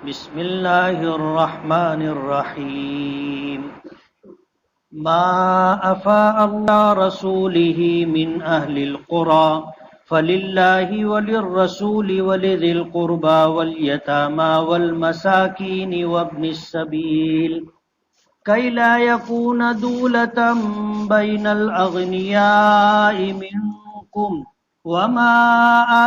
بسم الله الرحمن الرحيم ما أفاء الله رسوله من أهل القرى فلله وللرسول ولذي القربى واليتامى والمساكين وابن السبيل كي لا يكون دولة بين الأغنياء منكم وما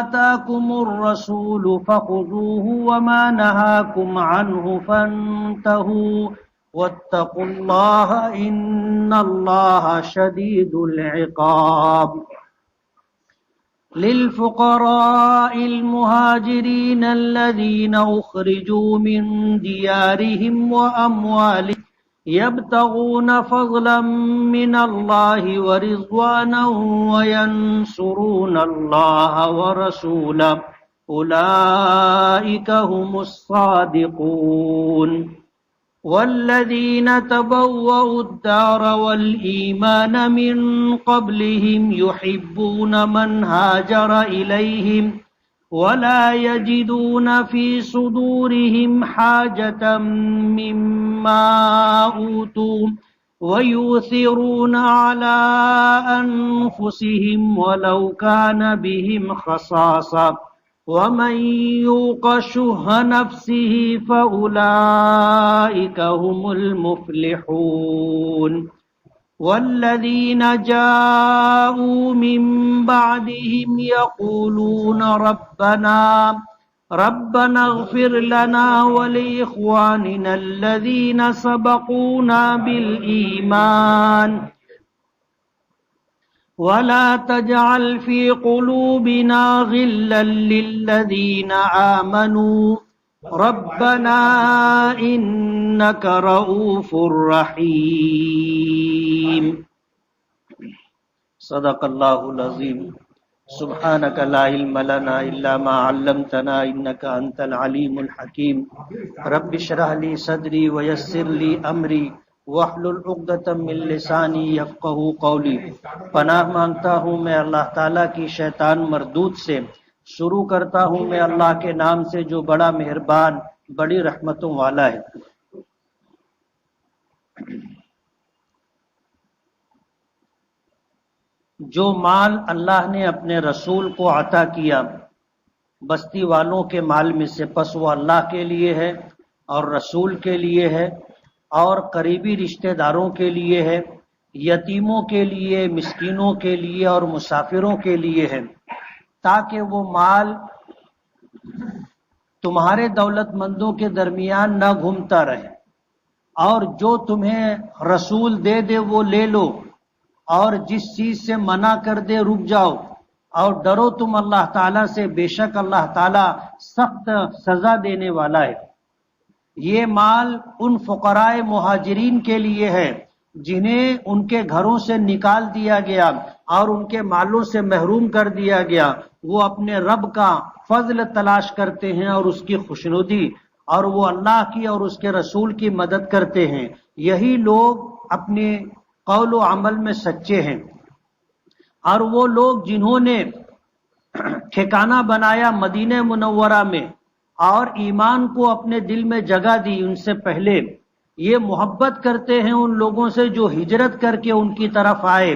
آتاكم الرسول فخذوه وما نهاكم عنه فانتهوا واتقوا الله إن الله شديد العقاب للفقراء المهاجرين الذين أخرجوا من ديارهم وأموالهم يبتغون فضلا من الله ورضوانا وينصرون الله ورسوله أولئك هم الصادقون والذين تبوأوا الدار والإيمان من قبلهم يحبون من هاجر إليهم ولا يجدون في صدورهم حاجة مما أوتوا ويؤثرون على أنفسهم ولو كان بهم خصاصة ومن يوق شح نفسه فأولئك هم المفلحون والذين جاءوا من بعدهم يقولون ربنا اغفر لنا ولإخواننا الذين سبقونا بالإيمان ولا تجعل في قلوبنا غلا للذين آمنوا ربنا إنك رؤوف رحيم صدق الله العظيم سبحانك لا علم لنا إلا ما علمتنا إنك أنت العليم الحكيم رب اشرح لي صدري ويسر لي أمري واحلل عقدة من لساني يفقهوا قولي پناہ مانگتا ہوں میں اللہ تعالیٰ کی شیطان مردود سے. شروع کرتا ہوں میں اللہ کے نام سے جو بڑا مہربان بڑی رحمتوں والا ہے. جو مال اللہ نے اپنے رسول کو عطا کیا بستی والوں کے مال میں سے، پس وہ اللہ کے لیے ہے اور رسول کے لیے ہے اور قریبی رشتہ داروں کے لیے ہے، یتیموں کے لیے، مسکینوں کے لیے اور مسافروں کے لیے ہے، تاکہ وہ مال تمہارے دولت مندوں کے درمیان نہ گھومتا رہے، اور جو تمہیں رسول دے دے وہ لے لو، اور جس چیز سے منع کر دے رک جاؤ، اور ڈرو تم اللہ تعالیٰ سے، بے شک اللہ تعالیٰ سخت سزا دینے والا ہے. یہ مال ان فقراء مہاجرین کے لیے ہے جنہیں ان کے گھروں سے نکال دیا گیا اور ان کے مالوں سے محروم کر دیا گیا. وہ اپنے رب کا فضل تلاش کرتے ہیں اور اس کی خوشنودی، اور وہ اللہ کی اور اس کے رسول کی مدد کرتے ہیں. یہی لوگ اپنے قول و عمل میں سچے ہیں. اور وہ لوگ جنہوں نے ٹھکانہ بنایا مدینہ منورہ میں اور ایمان کو اپنے دل میں جگہ دی ان سے پہلے، یہ محبت کرتے ہیں ان لوگوں سے جو ہجرت کر کے ان کی طرف آئے،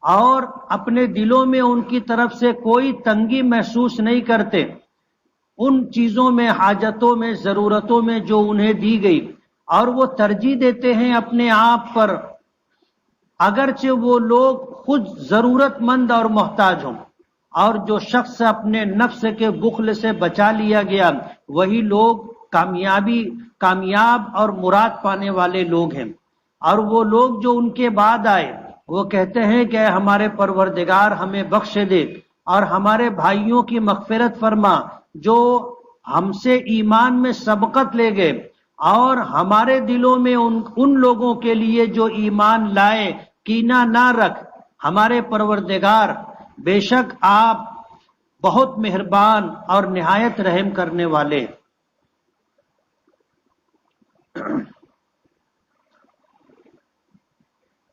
اور اپنے دلوں میں ان کی طرف سے کوئی تنگی محسوس نہیں کرتے ان چیزوں میں، حاجتوں میں، ضرورتوں میں جو انہیں دی گئی، اور وہ ترجیح دیتے ہیں اپنے آپ پر اگرچہ وہ لوگ خود ضرورت مند اور محتاج ہوں. اور جو شخص اپنے نفس کے بخل سے بچا لیا گیا وہی لوگ کامیاب اور مراد پانے والے لوگ ہیں. اور وہ لوگ جو ان کے بعد آئے وہ کہتے ہیں کہ اے ہمارے پروردگار ہمیں بخش دے اور ہمارے بھائیوں کی مغفرت فرما جو ہم سے ایمان میں سبقت لے گئے، اور ہمارے دلوں میں ان لوگوں کے لیے جو ایمان لائے کینہ نہ رکھ. ہمارے پروردگار بے شک آپ بہت مہربان اور نہایت رحم کرنے والے.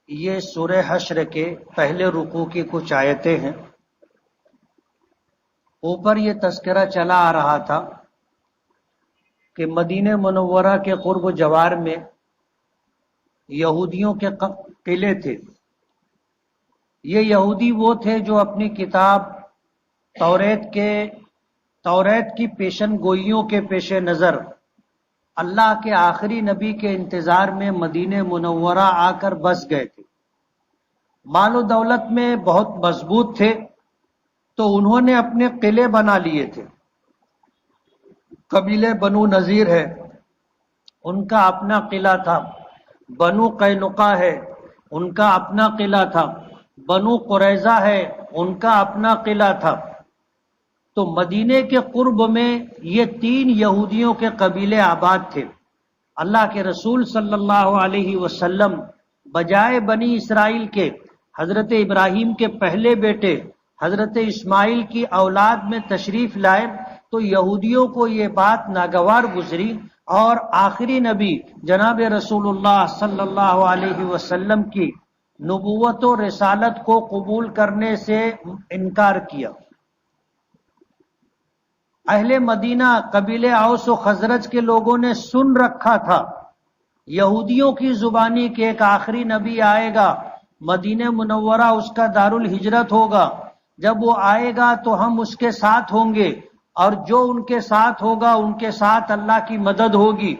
یہ سورہ حشر کے پہلے رکوع کی کچھ آیتیں ہیں. اوپر یہ تذکرہ چلا آ رہا تھا کہ مدینہ منورہ کے قرب و جوار میں یہودیوں کے قلعے تھے. یہ یہودی وہ تھے جو اپنی کتاب توریت کی پیشن گوئیوں کے پیش نظر اللہ کے آخری نبی کے انتظار میں مدینہ منورہ آ کر بس گئے تھے. مال و دولت میں بہت مضبوط تھے تو انہوں نے اپنے قلعے بنا لیے تھے. قبیلے بنو نذیر ہے، ان کا اپنا قلعہ تھا. بنو قینقاع ہے، ان کا اپنا قلعہ تھا. بنو قریظہ ہے، ان کا اپنا قلعہ تھا. تو مدینے کے قرب میں یہ 3 یہودیوں کے قبیلے آباد تھے. اللہ کے رسول صلی اللہ علیہ وسلم بجائے بنی اسرائیل کے حضرت ابراہیم کے پہلے بیٹے حضرت اسماعیل کی اولاد میں تشریف لائے تو یہودیوں کو یہ بات ناگوار گزری اور آخری نبی جناب رسول اللہ صلی اللہ علیہ وسلم کی نبوت و رسالت کو قبول کرنے سے انکار کیا. اہل مدینہ قبیلے اوس و خزرج کے لوگوں نے سن رکھا تھا یہودیوں کی زبانی کہ ایک آخری نبی آئے گا، مدینہ منورہ اس کا دارالہجرت ہوگا. جب وہ آئے گا تو ہم اس کے ساتھ ہوں گے اور جو ان کے ساتھ ہوگا ان کے ساتھ اللہ کی مدد ہوگی.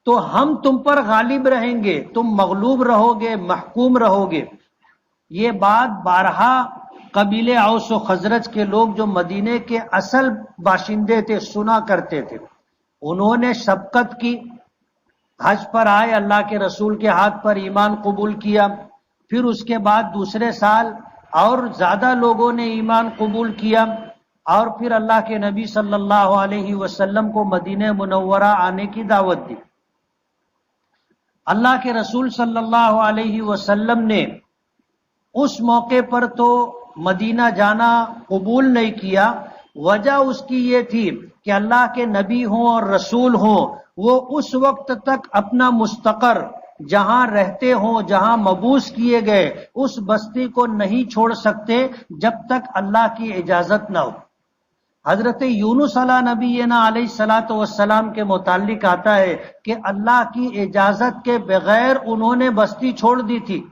تو ہم تم پر غالب رہیں گے، تم مغلوب رہو گے، محکوم رہو گے. یہ بات بارہا قبیلے اوس و خزرج کے لوگ جو مدینے کے اصل باشندے تھے سنا کرتے تھے. انہوں نے شبقت کی، حج پر آئے، اللہ کے رسول کے ہاتھ پر ایمان قبول کیا. پھر اس کے بعد دوسرے سال اور زیادہ لوگوں نے ایمان قبول کیا اور پھر اللہ کے نبی صلی اللہ علیہ وسلم کو مدینہ منورہ آنے کی دعوت دی. اللہ کے رسول صلی اللہ علیہ وسلم نے اس موقع پر تو مدینہ جانا قبول نہیں کیا. وجہ اس کی یہ تھی کہ اللہ کے نبی ہوں اور رسول ہوں وہ اس وقت تک اپنا مستقر جہاں رہتے ہوں، جہاں مبعوث کیے گئے، اس بستی کو نہیں چھوڑ سکتے جب تک اللہ کی اجازت نہ ہو. حضرت یونس علیہ نبینا علیہ الصلاۃ والسلام کے متعلق آتا ہے کہ اللہ کی اجازت کے بغیر انہوں نے بستی چھوڑ دی تھی.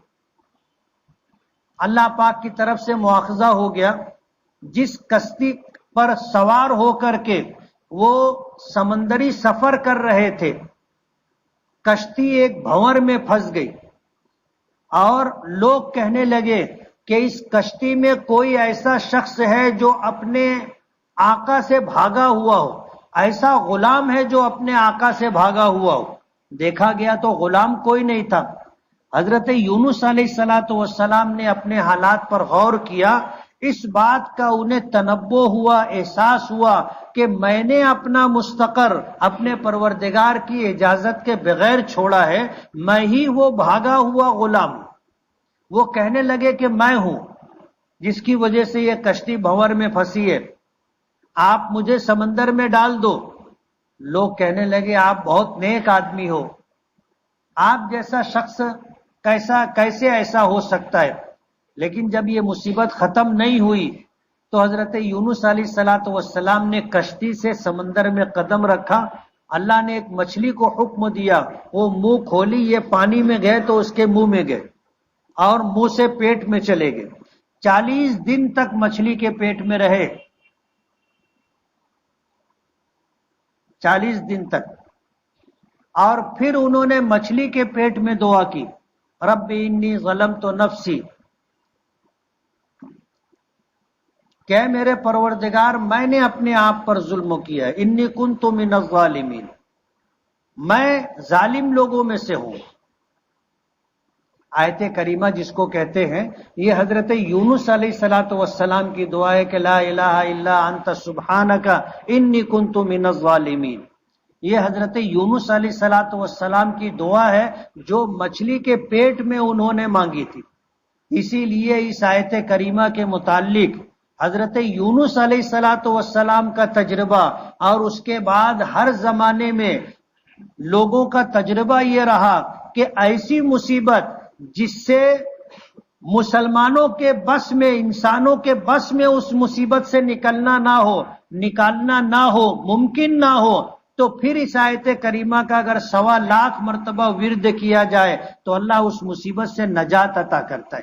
اللہ پاک کی طرف سے مواخذہ ہو گیا. جس کشتی پر سوار ہو کر کے وہ سمندری سفر کر رہے تھے، کشتی ایک بھنور میں پھنس گئی اور لوگ کہنے لگے کہ اس کشتی میں کوئی ایسا شخص ہے جو اپنے آقا سے بھاگا ہوا ہو، ایسا غلام ہے جو اپنے آقا سے بھاگا ہوا ہو. دیکھا گیا تو غلام کوئی نہیں تھا. حضرت یونس علیہ الصلاۃ والسلام نے اپنے حالات پر غور کیا. اس بات کا انہیں تنبؤ ہوا، احساس ہوا کہ میں نے اپنا مستقر اپنے پروردگار کی اجازت کے بغیر چھوڑا ہے، میں ہی وہ بھاگا ہوا غلام. وہ کہنے لگے کہ میں ہوں جس کی وجہ سے یہ کشتی بھنور میں پھنسی ہے، آپ مجھے سمندر میں ڈال دو. لوگ کہنے لگے آپ بہت نیک آدمی ہو، آپ جیسا شخص کیسے ایسا ہو سکتا ہے. لیکن جب یہ مصیبت ختم نہیں ہوئی تو حضرت یونس علیہ الصلاۃ والسلام نے کشتی سے سمندر میں قدم رکھا. اللہ نے ایک مچھلی کو حکم دیا، وہ منہ کھولی، یہ پانی میں گئے تو اس کے منہ میں گئے اور منہ سے پیٹ میں چلے گئے. 40 دن تک مچھلی کے پیٹ میں رہے، 40 دن تک. اور پھر انہوں نے مچھلی کے پیٹ میں دعا کی، رب انی ظلمت نفسی، کہ میرے پروردگار میں نے اپنے آپ پر ظلم کیا ہے، انی کنت من الظالمین، میں ظالم لوگوں میں سے ہوں. آیت کریمہ جس کو کہتے ہیں یہ حضرت یونس علیہ الصلاۃ والسلام کی دعا ہے کہ لا الہ الا انت سبحانک انی کنت من الظالمین. یہ حضرت یونس علیہ الصلاۃ والسلام کی دعا ہے جو مچھلی کے پیٹ میں انہوں نے مانگی تھی. اسی لیے اس آیت کریمہ کے متعلق حضرت یونس علیہ الصلاۃ والسلام کا تجربہ اور اس کے بعد ہر زمانے میں لوگوں کا تجربہ یہ رہا کہ ایسی مصیبت جس سے مسلمانوں کے بس میں، انسانوں کے بس میں اس مصیبت سے نکالنا نہ ہو، ممکن نہ ہو، تو پھر اس آیت کریمہ کا اگر 1.25 مرتبہ ورد کیا جائے تو اللہ اس مصیبت سے نجات عطا کرتا ہے۔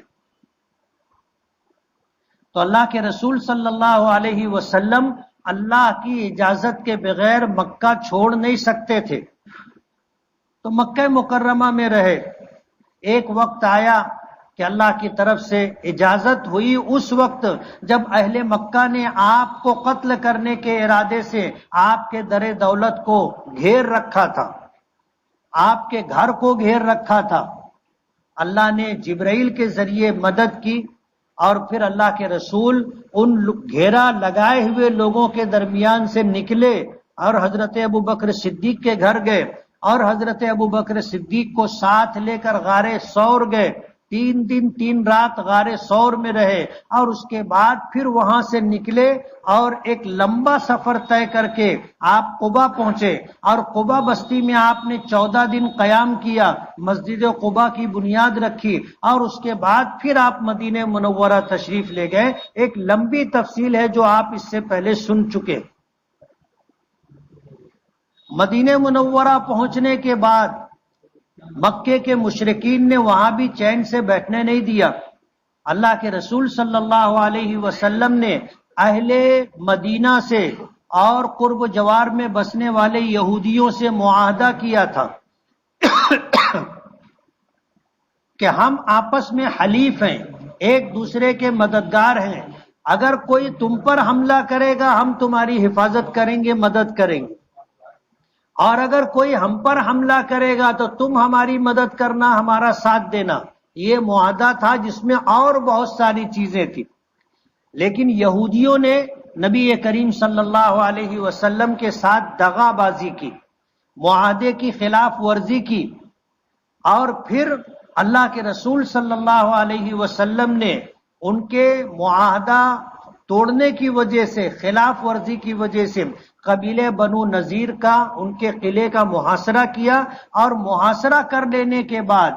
تو اللہ کے رسول صلی اللہ علیہ وسلم اللہ کی اجازت کے بغیر مکہ چھوڑ نہیں سکتے تھے، تو مکہ مکرمہ میں رہے۔ ایک وقت آیا کہ اللہ کی طرف سے اجازت ہوئی، اس وقت جب اہل مکہ نے آپ کو قتل کرنے کے ارادے سے آپ کے در دولت کو گھیر رکھا تھا، آپ کے گھر کو گھیر رکھا تھا، اللہ نے جبرائیل کے ذریعے مدد کی، اور پھر اللہ کے رسول ان گھیرا لگائے ہوئے لوگوں کے درمیان سے نکلے اور حضرت ابوبکر صدیق کے گھر گئے، اور حضرت ابوبکر صدیق کو ساتھ لے کر غار ثور گئے۔ 3 دن 3 رات غار ثور میں رہے، اور اس کے بعد پھر وہاں سے نکلے اور ایک لمبا سفر طے کر کے آپ قبا پہنچے، اور قبا بستی میں آپ نے 14 دن قیام کیا، مسجد قبا کی بنیاد رکھی، اور اس کے بعد پھر آپ مدینہ منورہ تشریف لے گئے۔ ایک لمبی تفصیل ہے جو آپ اس سے پہلے سن چکے۔ مدینہ منورہ پہنچنے کے بعد مکے کے مشرکین نے وہاں بھی چین سے بیٹھنے نہیں دیا۔ اللہ کے رسول صلی اللہ علیہ وسلم نے اہل مدینہ سے اور قرب و جوار میں بسنے والے یہودیوں سے معاہدہ کیا تھا کہ ہم آپس میں حلیف ہیں، ایک دوسرے کے مددگار ہیں، اگر کوئی تم پر حملہ کرے گا ہم تمہاری حفاظت کریں گے، مدد کریں گے، اور اگر کوئی ہم پر حملہ کرے گا تو تم ہماری مدد کرنا، ہمارا ساتھ دینا۔ یہ معاہدہ تھا جس میں اور بہت ساری چیزیں تھیں، لیکن یہودیوں نے نبی کریم صلی اللہ علیہ وسلم کے ساتھ دغا بازی کی، معاہدے کی خلاف ورزی کی، اور پھر اللہ کے رسول صلی اللہ علیہ وسلم نے ان کے معاہدہ توڑنے کی وجہ سے، خلاف ورزی کی وجہ سے قبیلے بنو نذیر کا، ان کے قلعے کا محاصرہ کیا، اور محاصرہ کر لینے کے بعد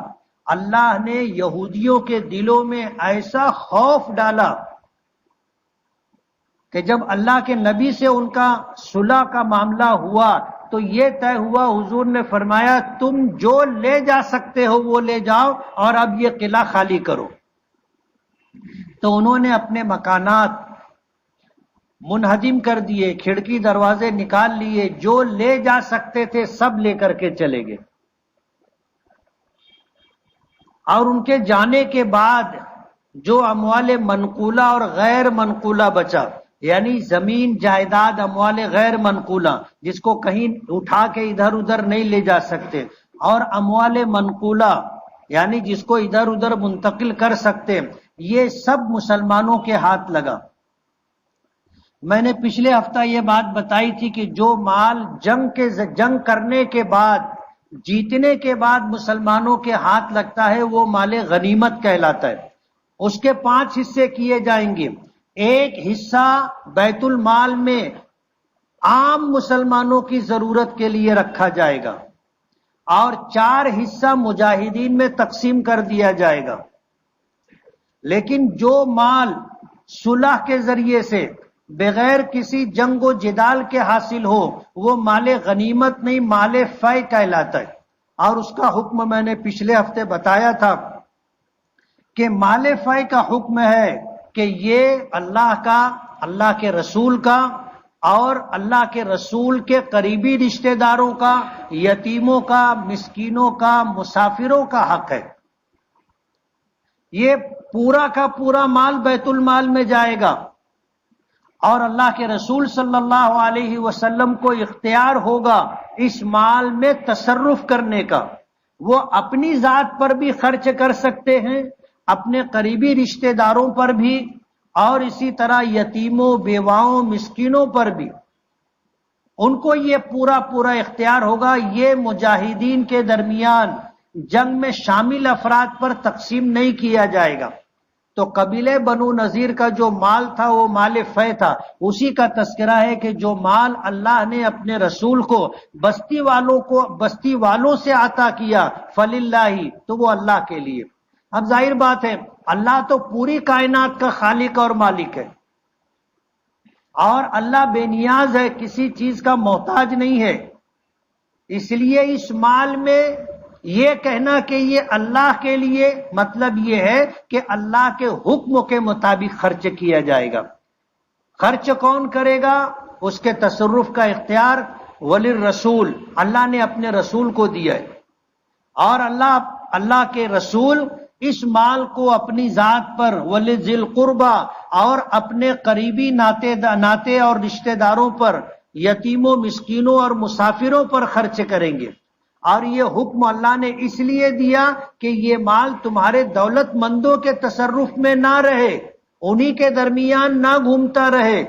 اللہ نے یہودیوں کے دلوں میں ایسا خوف ڈالا کہ جب اللہ کے نبی سے ان کا صلح کا معاملہ ہوا تو یہ طے ہوا، حضور نے فرمایا تم جو لے جا سکتے ہو وہ لے جاؤ، اور اب یہ قلعہ خالی کرو۔ تو انہوں نے اپنے مکانات منہدم کر دیے، کھڑکی دروازے نکال لیے، جو لے جا سکتے تھے سب لے کر کے چلے گئے۔ اور ان کے جانے کے بعد جو اموال منقولہ اور غیر منقولہ بچا، یعنی زمین جائیداد، اموال غیر منقولہ جس کو کہیں اٹھا کے ادھر ادھر نہیں لے جا سکتے، اور اموال منقولہ یعنی جس کو ادھر ادھر منتقل کر سکتے، یہ سب مسلمانوں کے ہاتھ لگا۔ میں نے پچھلے ہفتہ یہ بات بتائی تھی کہ جو مال جنگ کرنے کے بعد، جیتنے کے بعد مسلمانوں کے ہاتھ لگتا ہے وہ مال غنیمت کہلاتا ہے۔ اس کے 5 حصے کیے جائیں گے۔ ایک حصہ بیت المال میں عام مسلمانوں کی ضرورت کے لیے رکھا جائے گا، اور 4 حصہ مجاہدین میں تقسیم کر دیا جائے گا۔ لیکن جو مال صلح کے ذریعے سے بغیر کسی جنگ و جدال کے حاصل ہو وہ مال غنیمت نہیں، مال فے کہلاتا ہے۔ اور اس کا حکم میں نے پچھلے ہفتے بتایا تھا کہ مال فے کا حکم ہے کہ یہ اللہ کا، اللہ کے رسول کا، اور اللہ کے رسول کے قریبی رشتہ داروں کا، یتیموں کا، مسکینوں کا، مسافروں کا حق ہے۔ یہ پورا کا پورا مال بیت المال میں جائے گا، اور اللہ کے رسول صلی اللہ علیہ وسلم کو اختیار ہوگا اس مال میں تصرف کرنے کا۔ وہ اپنی ذات پر بھی خرچ کر سکتے ہیں، اپنے قریبی رشتہ داروں پر بھی، اور اسی طرح یتیموں، بیواؤں، مسکینوں پر بھی ان کو یہ پورا پورا اختیار ہوگا۔ یہ مجاہدین کے درمیان جنگ میں شامل افراد پر تقسیم نہیں کیا جائے گا۔ تو قبیلے بنو نذیر کا جو مال تھا وہ مال فے تھا، اسی کا تذکرہ ہے کہ جو مال اللہ نے اپنے رسول کو بستی والوں سے عطا کیا فللہ، تو وہ اللہ کے لیے۔ اب ظاہر بات ہے اللہ تو پوری کائنات کا خالق اور مالک ہے، اور اللہ بے نیاز ہے، کسی چیز کا محتاج نہیں ہے۔ اس لیے اس مال میں یہ کہنا کہ یہ اللہ کے لیے، مطلب یہ ہے کہ اللہ کے حکم کے مطابق خرچ کیا جائے گا۔ خرچ کون کرے گا؟ اس کے تصرف کا اختیار وللرسول، اللہ نے اپنے رسول کو دیا ہے، اور اللہ کے رسول اس مال کو اپنی ذات پر ولذی القربى اور اپنے قریبی ناتے اور رشتہ داروں پر، یتیموں، مسکینوں اور مسافروں پر خرچ کریں گے۔ اور یہ حکم اللہ نے اس لیے دیا کہ یہ مال تمہارے دولت مندوں کے تصرف میں نہ رہے، انہی کے درمیان نہ گھومتا رہے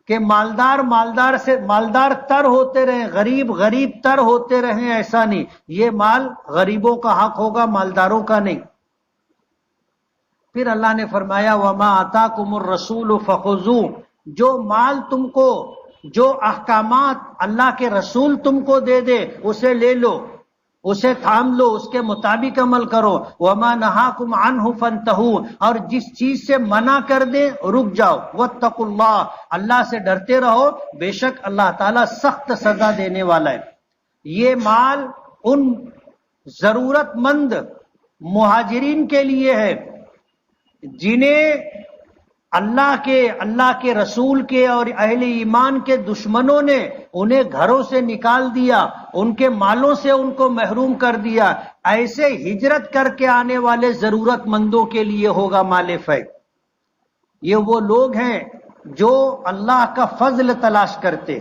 کہ مالدار تر ہوتے رہیں، غریب تر ہوتے رہیں، ایسا نہیں۔ یہ مال غریبوں کا حق ہوگا، مالداروں کا نہیں۔ پھر اللہ نے فرمایا وَمَا آتَاكُمُ الرَّسُولُ فَخُذُوهُ، جو مال تم کو، جو احکامات اللہ کے رسول تم کو دے دے اسے لے لو، اسے تھام لو، اس کے مطابق عمل کرو۔ وَمَا نَهَاكُمْ عَنْهُ فَانْتَهُوا، اور جس چیز سے منع کر دے رک جاؤ۔ وَاتَّقُوا اللَّهَ، اللہ سے ڈرتے رہو، بے شک اللہ تعالیٰ سخت سزا دینے والا ہے۔ یہ مال ان ضرورت مند مہاجرین کے لیے ہے جنہیں اللہ کے رسول کے اور اہل ایمان کے دشمنوں نے انہیں گھروں سے نکال دیا، ان کے مالوں سے ان کو محروم کر دیا۔ ایسے ہجرت کر کے آنے والے ضرورت مندوں کے لیے ہوگا مال فے۔ یہ وہ لوگ ہیں جو اللہ کا فضل تلاش کرتے،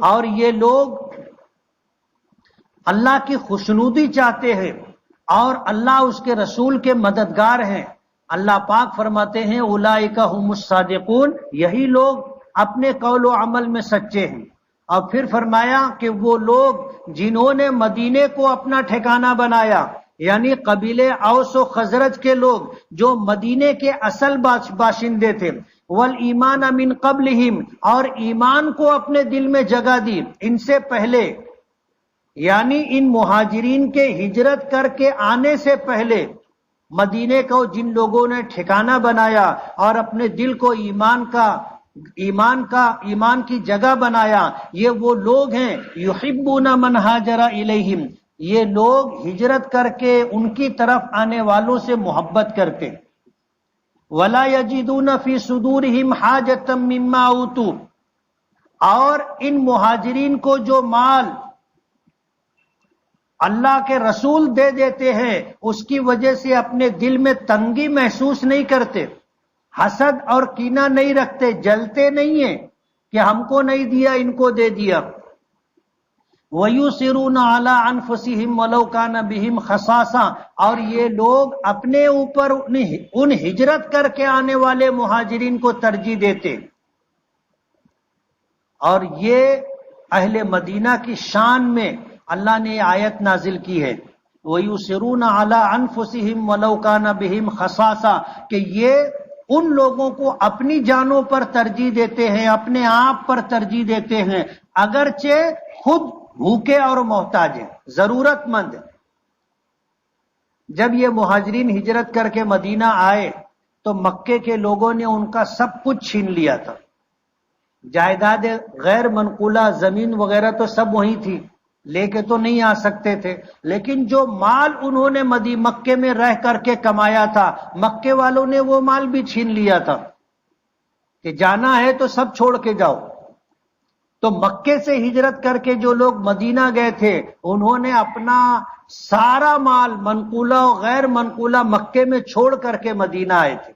اور یہ لوگ اللہ کی خوشنودی چاہتے ہیں، اور اللہ اس کے رسول کے مددگار ہیں۔ اللہ پاک فرماتے ہیں اولئک هم الصادقون، یہی لوگ اپنے قول و عمل میں سچے ہیں۔ اور پھر فرمایا کہ وہ لوگ جنہوں نے مدینے کو اپنا ٹھکانہ بنایا، یعنی قبیلے اوس و خزرج کے لوگ جو مدینے کے اصل باشندے تھے، والایمان من قبلہم، اور ایمان کو اپنے دل میں جگہ دی ان سے پہلے، یعنی ان مہاجرین کے ہجرت کر کے آنے سے پہلے مدینے کو جن لوگوں نے ٹھکانہ بنایا اور اپنے دل کو ایمان کی جگہ بنایا، یہ وہ لوگ ہیں یحبون من ہاجر الیہم، یہ لوگ ہجرت کر کے ان کی طرف آنے والوں سے محبت کرتے۔ ولا یجدون فی صدورہم حاجۃ مما اوتوا، اور ان مہاجرین کو جو مال اللہ کے رسول دے دیتے ہیں اس کی وجہ سے اپنے دل میں تنگی محسوس نہیں کرتے، حسد اور کینہ نہیں رکھتے، جلتے نہیں ہیں کہ ہم کو نہیں دیا ان کو دے دیا۔ وَيُسِرُونَ عَلَىٰ أَنفُسِهِمْ وَلَوْ كَانَ بِهِمْ خَصَاصَةٌ، اور یہ لوگ اپنے اوپر ان ہجرت کر کے آنے والے مہاجرین کو ترجیح دیتے۔ اور یہ اہل مدینہ کی شان میں اللہ نے آیت نازل کی ہے وَيُسِرُونَ عَلَىٰ أَنفُسِهِمْ وَلَوْ كَانَ بِهِمْ خَصَاصَةٌ، کہ یہ ان لوگوں کو اپنی جانوں پر ترجیح دیتے ہیں، اپنے آپ پر ترجیح دیتے ہیں، اگرچہ خود بھوکے اور محتاج ہیں، ضرورت مند ہیں۔ جب یہ مہاجرین ہجرت کر کے مدینہ آئے تو مکے کے لوگوں نے ان کا سب کچھ چھین لیا تھا، جائیداد غیر منقولہ، زمین وغیرہ تو سب وہیں تھی، لے کے تو نہیں آ سکتے تھے، لیکن جو مال انہوں نے مکے میں رہ کر کے کمایا تھا، مکے والوں نے وہ مال بھی چھین لیا تھا کہ جانا ہے تو سب چھوڑ کے جاؤ۔ تو مکے سے ہجرت کر کے جو لوگ مدینہ گئے تھے انہوں نے اپنا سارا مال منقولہ و غیر منقولہ مکے میں چھوڑ کر کے مدینہ آئے تھے۔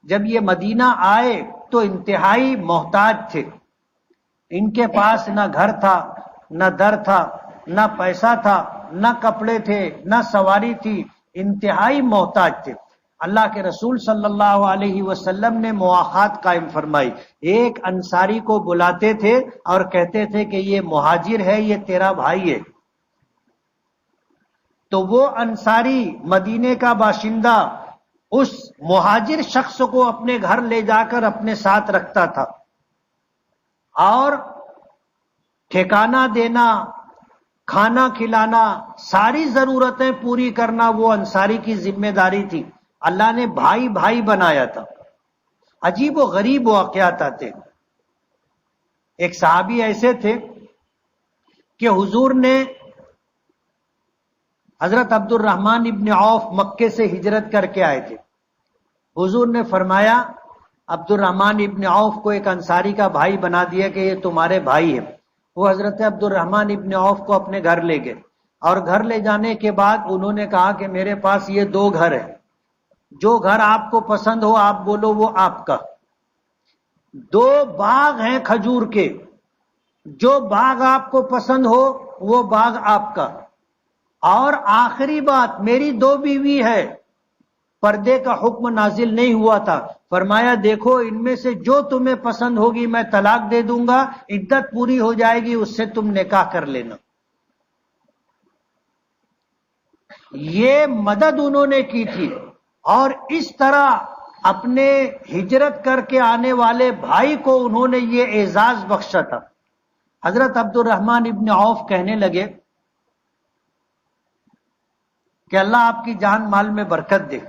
جب یہ مدینہ آئے تو انتہائی محتاج تھے، ان کے پاس نہ گھر تھا، نہ در تھا، نہ پیسہ تھا، نہ کپڑے تھے، نہ سواری تھی، انتہائی محتاج تھے۔ اللہ کے رسول صلی اللہ علیہ وسلم نے مواخات قائم فرمائی، ایک انصاری کو بلاتے تھے اور کہتے تھے کہ یہ مہاجر ہے، یہ تیرا بھائی ہے۔ تو وہ انصاری مدینے کا باشندہ اس مہاجر شخص کو اپنے گھر لے جا کر اپنے ساتھ رکھتا تھا، اور ٹھکانہ دینا، کھانا کھلانا، ساری ضرورتیں پوری کرنا وہ انصاری کی ذمہ داری تھی۔ اللہ نے بھائی بھائی بنایا تھا۔ عجیب و غریب واقعات آتے۔ ایک صحابی ایسے تھے کہ حضور نے حضرت عبد الرحمن ابن عوف مکے سے ہجرت کر کے آئے تھے. حضور نے فرمایا عبد الرحمن ابن عوف کو ایک انصاری کا بھائی بنا دیا کہ یہ تمہارے بھائی ہے. وہ حضرت عبد الرحمن ابن عوف کو اپنے گھر لے گئے اور گھر لے جانے کے بعد انہوں نے کہا کہ میرے پاس یہ 2 گھر ہیں، جو گھر آپ کو پسند ہو آپ بولو وہ آپ کا. 2 باغ ہیں کھجور کے، جو باغ آپ کو پسند ہو وہ باغ آپ کا. اور آخری بات، میری 2 بیوی ہے، پردے کا حکم نازل نہیں ہوا تھا. فرمایا دیکھو ان میں سے جو تمہیں پسند ہوگی میں طلاق دے دوں گا، عدت پوری ہو جائے گی اس سے تم نکاح کر لینا. یہ مدد انہوں نے کی تھی اور اس طرح اپنے ہجرت کر کے آنے والے بھائی کو انہوں نے یہ اعزاز بخشا تھا. حضرت عبد الرحمن ابن عوف کہنے لگے کہ اللہ آپ کی جان مال میں برکت دے،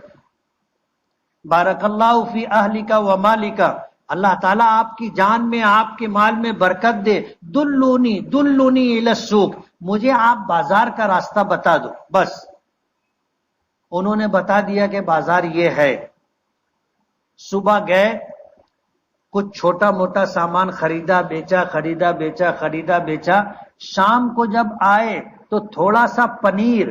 بارک اللہ فی اہلک و مالک، اللہ تعالیٰ آپ کی جان میں آپ کے مال میں برکت دے. دلونی الی السوق، مجھے آپ بازار کا راستہ بتا دو. بس انہوں نے بتا دیا کہ بازار یہ ہے. صبح گئے، کچھ چھوٹا موٹا سامان خریدا بیچا. شام کو جب آئے تو تھوڑا سا پنیر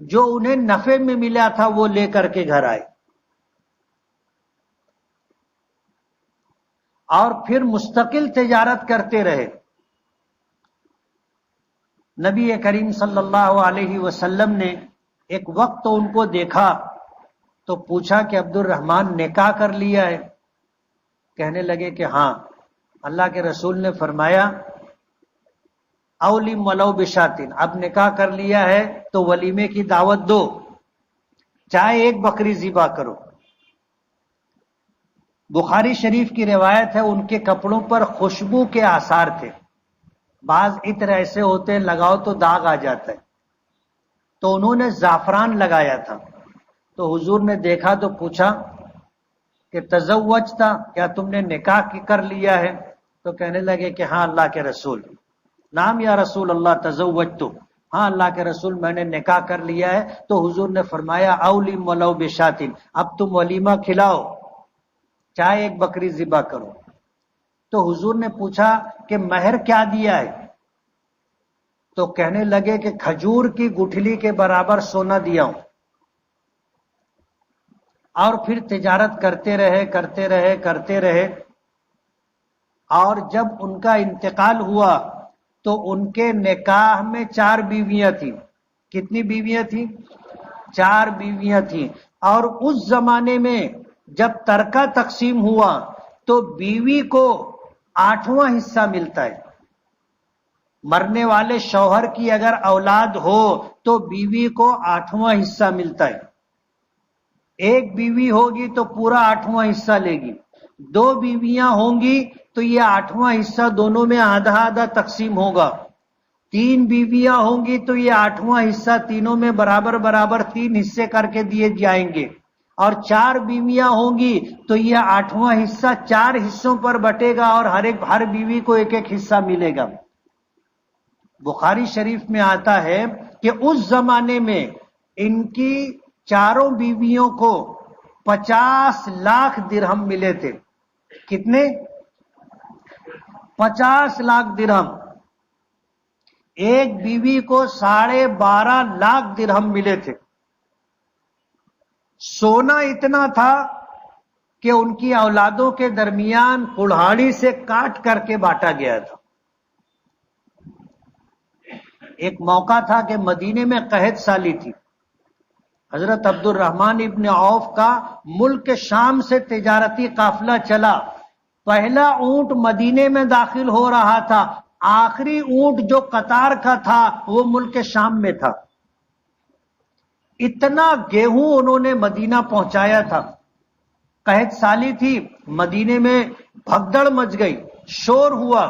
جو انہیں نفع میں ملا تھا وہ لے کر کے گھر آئے اور پھر مستقل تجارت کرتے رہے. نبی کریم صلی اللہ علیہ وسلم نے ایک وقت ان کو دیکھا تو پوچھا کہ عبد الرحمن نکاح کر لیا ہے؟ کہنے لگے کہ ہاں. اللہ کے رسول نے فرمایا اولم ولو بشاتن، اب نکاح کر لیا ہے تو ولیمے کی دعوت دو، چاہے 1 بکری ذبح کرو. بخاری شریف کی روایت ہے ان کے کپڑوں پر خوشبو کے آثار تھے. بعض عطر ایسے ہوتے ہیں لگاؤ تو داغ آ جاتا ہے، تو انہوں نے زعفران لگایا تھا. تو حضور نے دیکھا تو پوچھا کہ تزوجتا، کیا تم نے نکاح کر لیا ہے؟ تو کہنے لگے کہ ہاں اللہ کے رسول. نام یا رسول اللہ تزوجتو، ہاں اللہ کے رسول میں نے نکاح کر لیا ہے. تو حضور نے فرمایا اولم ولو بشاتن، اب تم ولیمہ کھلاؤ، چاہے 1 بکری ذبح کرو. تو حضور نے پوچھا کہ مہر کیا دیا ہے؟ تو کہنے لگے کہ کھجور کی گٹھلی کے برابر سونا دیا ہوں. اور پھر تجارت کرتے رہے اور جب ان کا انتقال ہوا تو ان کے نکاح میں 4 بیویاں تھیں. کتنی بیویاں تھیں؟ 4 بیویاں تھیں. اور اس زمانے میں جب ترکہ تقسیم ہوا تو بیوی کو 8واں حصہ ملتا ہے. مرنے والے شوہر کی اگر اولاد ہو تو بیوی کو 8واں حصہ ملتا ہے. 1 بیوی ہوگی تو پورا 8واں حصہ لے گی. 2 بیویاں ہوں گی تو یہ 8واں حصہ دونوں میں آدھا آدھا تقسیم ہوگا. 3 بیویاں ہوں گی تو یہ 8واں حصہ تینوں میں برابر 3 حصے کر کے دیے جائیں گے. اور 4 بیویاں ہوں گی تو یہ 8واں حصہ 4 حصوں پر بٹے گا اور ہر بیوی کو 1 حصہ ملے گا. بخاری شریف میں آتا ہے کہ اس زمانے میں ان کی 4 بیویوں کو 50 لاکھ درہم ملے تھے. کتنے؟ 50 لاکھ درہم. 1 بیوی کو 12.5 لاکھ درہم ملے تھے. سونا اتنا تھا کہ ان کی اولادوں کے درمیان کڑھاڑی سے کاٹ کر کے بانٹا گیا تھا. ایک موقع تھا کہ مدینے میں قحط سالی تھی. حضرت عبد الرحمن ابن عوف کا ملک شام سے تجارتی قافلہ چلا. پہلا اونٹ مدینے میں داخل ہو رہا تھا، آخری اونٹ جو قطار کا تھا وہ ملک شام میں تھا. اتنا گیہوں انہوں نے مدینہ پہنچایا تھا. قحط سالی تھی، مدینے میں بھگدڑ مچ گئی، شور ہوا.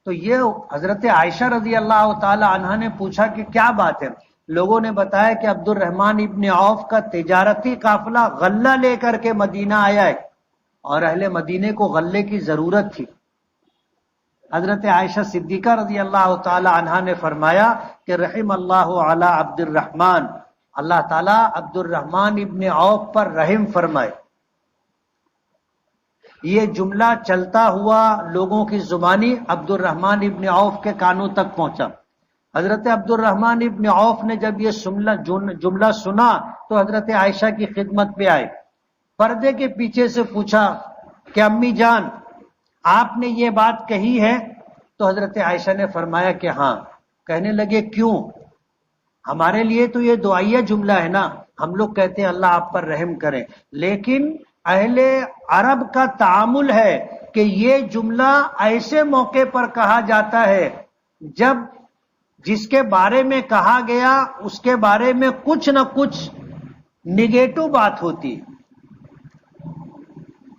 تو یہ حضرت عائشہ رضی اللہ تعالی عنہا نے پوچھا کہ کیا بات ہے؟ لوگوں نے بتایا کہ عبد الرحمن ابن عوف کا تجارتی قافلہ غلہ لے کر کے مدینہ آیا ہے اور اہل مدینے کو غلے کی ضرورت تھی. حضرت عائشہ صدیقہ رضی اللہ تعالی عنہا نے فرمایا کہ رحم اللہ علی عبد الرحمن، اللہ تعالیٰ عبد الرحمن ابن عوف پر رحم فرمائے۔ یہ جملہ چلتا ہوا لوگوں کی زبانی عبد الرحمن ابن عوف کے کانوں تک پہنچا۔ حضرت عبد الرحمن ابن عوف نے جب یہ جملہ سنا تو حضرت عائشہ کی خدمت پہ آئے، پردے کے پیچھے سے پوچھا کہ امی جان آپ نے یہ بات کہی ہے؟ تو حضرت عائشہ نے فرمایا کہ ہاں۔ کہنے لگے کیوں؟ ہمارے لیے تو یہ دعائیہ جملہ ہے نا، ہم لوگ کہتے ہیں اللہ آپ پر رحم کرے، لیکن اہل عرب کا تعامل ہے کہ یہ جملہ ایسے موقع پر کہا جاتا ہے جب جس کے بارے میں کہا گیا اس کے بارے میں کچھ نہ کچھ نگیٹو بات ہوتی ہے۔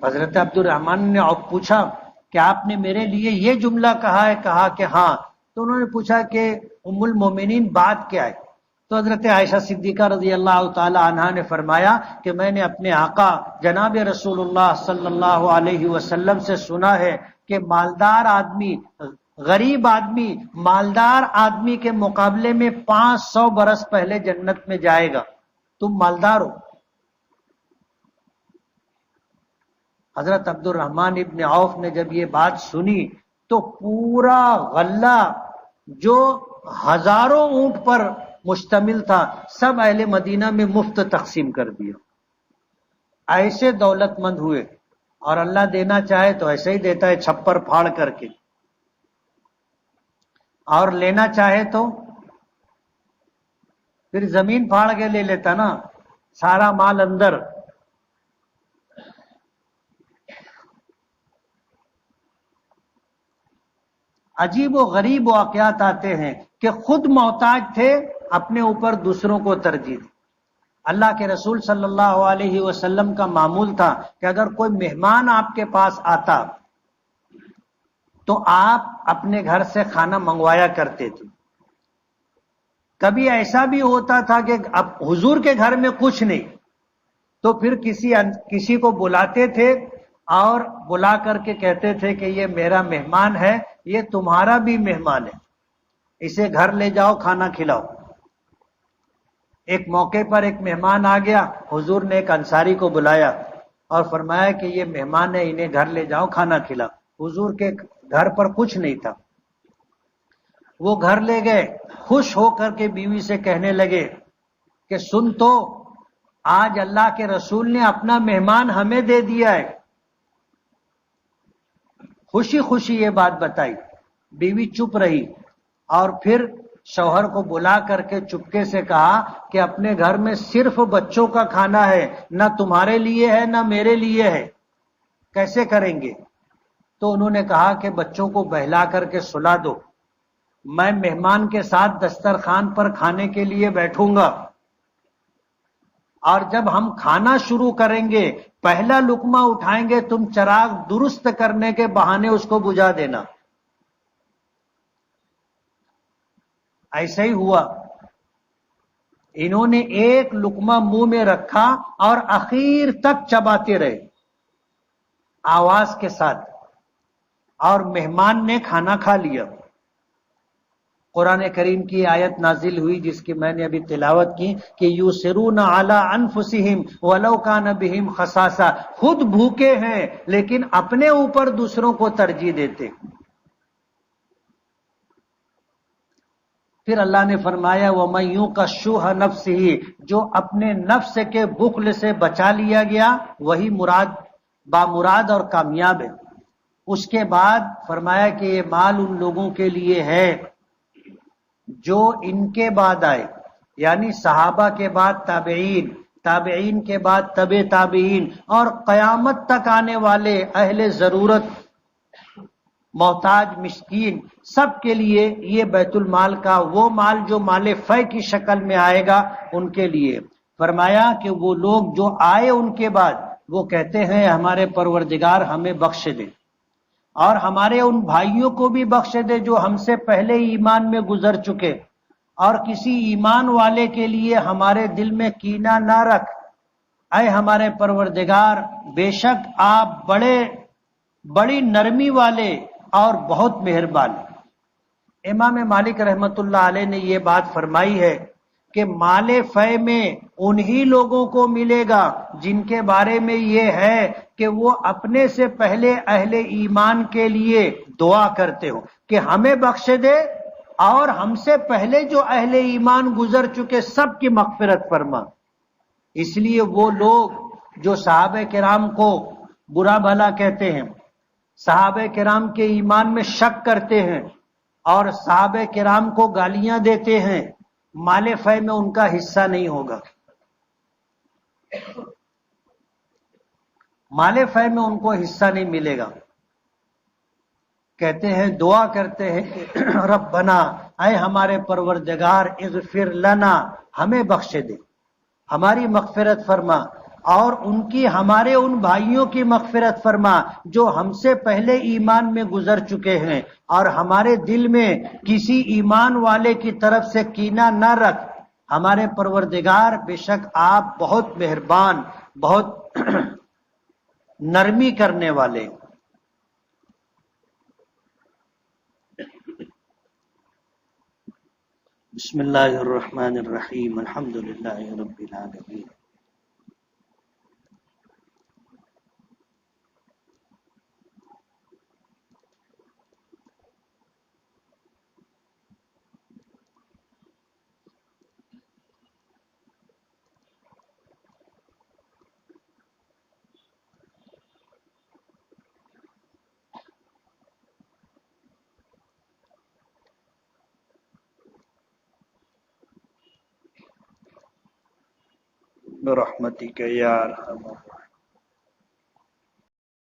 حضرت عبد الرحمن نے پوچھا کہ آپ نے میرے لیے یہ جملہ کہا ہے؟ کہا کہ ہاں۔ تو انہوں نے پوچھا کہ ام المومنین بات کیا ہے؟ تو حضرت عائشہ صدیقہ رضی اللہ تعالی عنہا نے فرمایا کہ میں نے اپنے آقا جناب رسول اللہ صلی اللہ علیہ وسلم سے سنا ہے کہ مالدار آدمی غریب آدمی مالدار آدمی کے مقابلے میں 500 برس پہلے جنت میں جائے گا۔ تم مالدار ہو۔ حضرت عبد الرحمن ابن عوف نے جب یہ بات سنی تو پورا غلہ جو ہزاروں اونٹ پر مشتمل تھا سب اہل مدینہ میں مفت تقسیم کر دیا۔ ایسے دولت مند ہوئے، اور اللہ دینا چاہے تو ایسے ہی دیتا ہے، چھپر پھاڑ کر کے، اور لینا چاہے تو پھر زمین پھاڑ کے لے لیتا نا، سارا مال اندر۔ عجیب و غریب واقعات آتے ہیں کہ خود محتاج تھے، اپنے اوپر دوسروں کو ترجیح دی۔ اللہ کے رسول صلی اللہ علیہ وسلم کا معمول تھا کہ اگر کوئی مہمان آپ کے پاس آتا تو آپ اپنے گھر سے کھانا منگوایا کرتے تھے۔ کبھی ایسا بھی ہوتا تھا کہ اب حضور کے گھر میں کچھ نہیں تو پھر کسی کو بلاتے تھے اور بلا کر کے کہتے تھے کہ یہ میرا مہمان ہے، یہ تمہارا بھی مہمان ہے، اسے گھر لے جاؤ، کھانا کھلاؤ۔ ایک موقع پر ایک مہمان آ گیا، حضور نے ایک انصاری کو بلایا اور فرمایا کہ یہ مہمان ہے، انہیں گھر لے جاؤ، کھانا کھلاؤ۔ حضور کے گھر پر کچھ نہیں تھا، وہ گھر لے گئے، خوش ہو کر کے بیوی سے کہنے لگے کہ سن تو، آج اللہ کے رسول نے اپنا مہمان ہمیں دے دیا ہے۔ خوشی خوشی یہ بات بتائی، بیوی چپ رہی، اور پھر شوہر کو بلا کر کے چپکے سے کہا کہ اپنے گھر میں صرف بچوں کا کھانا ہے، نہ تمہارے لیے ہے نہ میرے لیے ہے، کیسے کریں گے؟ تو انہوں نے کہا کہ بچوں کو بہلا کر کے سلا دو، میں مہمان کے ساتھ دسترخوان پر کھانے کے لیے بیٹھوں گا، اور جب ہم کھانا شروع کریں گے پہلا لقمہ اٹھائیں گے، تم چراغ درست کرنے کے بہانے اس کو بجھا دینا۔ ایسا ہی ہوا، انہوں نے ایک لقمہ منہ میں رکھا اور اخیر تک چباتے رہے آواز کے ساتھ، اور مہمان نے کھانا کھا لیا۔ قرآن کریم کی آیت نازل ہوئی جس کی میں نے ابھی تلاوت کی کہ یوسرون علی انفسہم ولو کان بہم خصاصہ، خود بھوکے ہیں لیکن اپنے اوپر دوسروں کو ترجیح دیتے۔ پھر اللہ نے فرمایا وَمَن یُوقَ شُحَّ نَفْسِهِ، جو اپنے نفس کے بخل سے بچا لیا گیا وہی بامراد اور کامیاب ہے۔ اس کے بعد فرمایا کہ یہ مال ان لوگوں کے لیے ہے جو ان کے بعد آئے، یعنی صحابہ کے بعد تابعین، تابعین کے بعد تبع تابعین، اور قیامت تک آنے والے اہل ضرورت، محتاج، مسکین، سب کے لیے یہ بیت المال کا وہ مال جو مال فے کی شکل میں آئے گا ان کے لیے۔ فرمایا کہ وہ لوگ جو آئے ان کے بعد وہ کہتے ہیں ہمارے پروردگار ہمیں بخش دے، اور ہمارے ان بھائیوں کو بھی بخش دے جو ہم سے پہلے ایمان میں گزر چکے، اور کسی ایمان والے کے لیے ہمارے دل میں کینہ نہ رکھ، اے ہمارے پروردگار بے شک آپ بڑی نرمی والے اور بہت مہربان۔ امام مالک رحمت اللہ علیہ نے یہ بات فرمائی ہے کہ مال فے میں انہی لوگوں کو ملے گا جن کے بارے میں یہ ہے کہ وہ اپنے سے پہلے اہل ایمان کے لیے دعا کرتے ہو کہ ہمیں بخش دے، اور ہم سے پہلے جو اہل ایمان گزر چکے سب کی مغفرت فرما۔ اس لیے وہ لوگ جو صحابہ کرام کو برا بھلا کہتے ہیں، صحابہ کرام کے ایمان میں شک کرتے ہیں اور صحابہ کرام کو گالیاں دیتے ہیں، مال فے میں ان کا حصہ نہیں ہوگا، مال فے میں ان کو حصہ نہیں ملے گا۔ کہتے ہیں، دعا کرتے ہیں کہ ربنا، اے ہمارے پروردگار، اغفر لنا، ہمیں بخش دے، ہماری مغفرت فرما، اور ان کی، ہمارے ان بھائیوں کی مغفرت فرما جو ہم سے پہلے ایمان میں گزر چکے ہیں، اور ہمارے دل میں کسی ایمان والے کی طرف سے کینہ نہ رکھ، ہمارے پروردگار، بے شک آپ بہت مہربان، بہت نرمی کرنے والے۔ بسم اللہ الرحمن الرحیم، الحمد للہ رب العالمین۔ برحمتک یا ارحم الراحمین۔